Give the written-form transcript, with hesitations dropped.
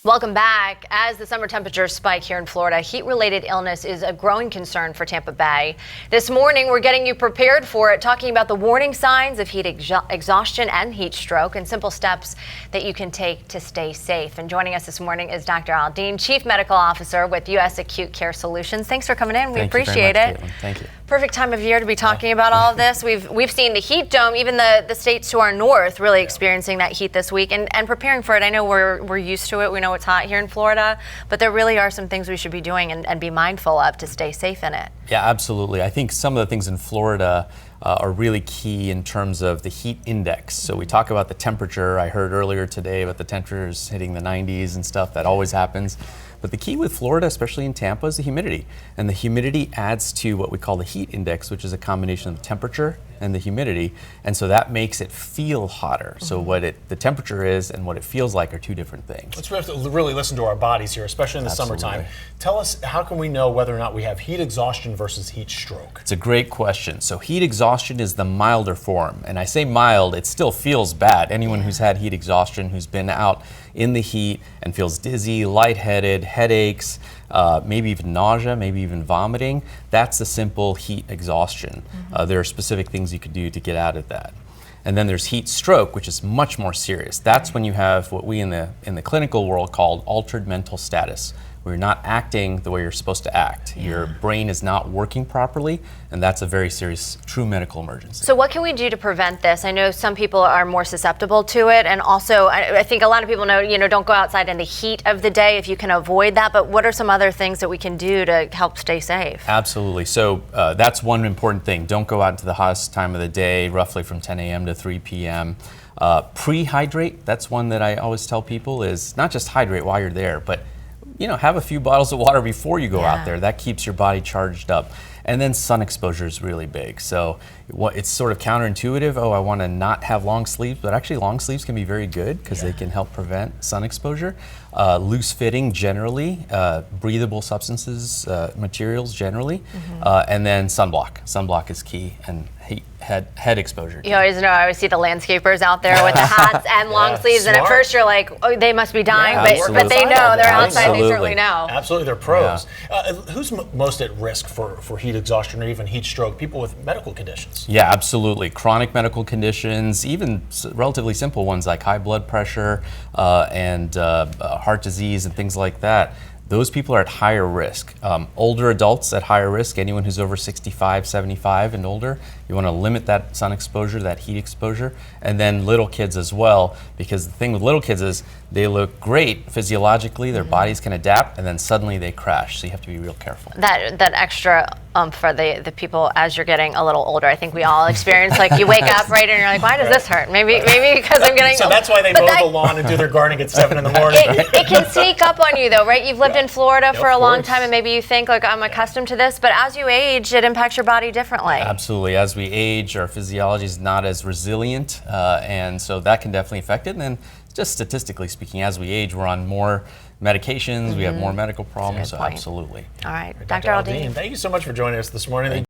Welcome back. As the summer temperatures spike here in Florida, heat-related illness is a growing concern for Tampa Bay. This morning, we're getting you prepared for it, talking about the warning signs of heat exhaustion and heat stroke and simple steps that you can take to stay safe. And joining us this morning is Dr. Aldeen, Chief Medical Officer with U.S. Acute Care Solutions. Thanks for coming in. We appreciate it. Caitlin. Thank you. Perfect time of year to be talking about all of this. We've seen the heat dome, even the states to our north really experiencing that heat this week and preparing for it. I know we're used to it. We know it's hot here in Florida, but there really are some things we should be doing and be mindful of to stay safe in it. Yeah, absolutely. I think some of the things in Florida are really key in terms of the heat index. So we talk about the temperature. I heard earlier today about the temperatures hitting the 90s and stuff. That always happens. But the key with Florida, especially in Tampa, is the humidity. And the humidity adds to what we call the heat index, which is a combination of the temperature and the humidity. And so that makes it feel hotter. So what the temperature is and what it feels like are two different things. Let's really listen to our bodies here, especially in the summertime. Tell us, how can we know whether or not we have heat exhaustion versus heat stroke? It's a great question. So heat exhaustion is the milder form. And I say mild, it still feels bad. Anyone who's had heat exhaustion, who's been out in the heat and feels dizzy, lightheaded, headaches, maybe even nausea, maybe even vomiting, that's the simple heat exhaustion. There are specific things you could do to get out of that. And then there's heat stroke, which is much more serious. That's when you have what we in the clinical world call altered mental status, where you're not acting the way you're supposed to act. Your brain is not working properly, and that's a very serious, true medical emergency. So what can we do to prevent this? I know some people are more susceptible to it, and also I think a lot of people know, don't go outside in the heat of the day if you can avoid that, but what are some other things that we can do to help stay safe? Absolutely. So that's one important thing. Don't go out into the hottest time of the day, roughly from 10 a.m. to 3 p.m. Pre-hydrate, that's one that I always tell people, is not just hydrate while you're there, but have a few bottles of water before you go out there. That keeps your body charged up. And then sun exposure is really big. So it's sort of counterintuitive. Oh, I want to not have long sleeves, but actually long sleeves can be very good because they can help prevent sun exposure. Loose fitting generally, breathable substances, materials generally, and then sunblock. Sunblock is key, and head exposure. You always know, I always see the landscapers out there with the hats and long sleeves, and at first you're like, oh, they must be dying, but they know, they're outside, they certainly know. Absolutely, they're pros. Who's most at risk for heat exhaustion or even heat stroke? People with medical conditions. Yeah, absolutely. Chronic medical conditions, even relatively simple ones like high blood pressure and heart disease and things like that. Those people are at higher risk. Older adults at higher risk, anyone who's over 65, 75 and older, you want to limit that sun exposure, that heat exposure, and then little kids as well, because the thing with little kids is they look great physiologically, their bodies can adapt, and then suddenly they crash, so you have to be real careful. That extra for the people as you're getting a little older, I think we all experience, like you wake up, right, and you're like, why does this hurt? Maybe because I'm getting So that's why they mow the lawn and do their gardening at 7 in the morning. It can sneak up on you though, right? You've lived in Florida for a long time, and maybe you think, like, I'm accustomed to this, but as you age, it impacts your body differently. Absolutely. As we age, our physiology is not as resilient, and so that can definitely affect it. And then just statistically speaking, as we age, we're on more medications, we have more medical problems, so absolutely. All right, Dr. Aldeen. Thank you so much for joining us this morning.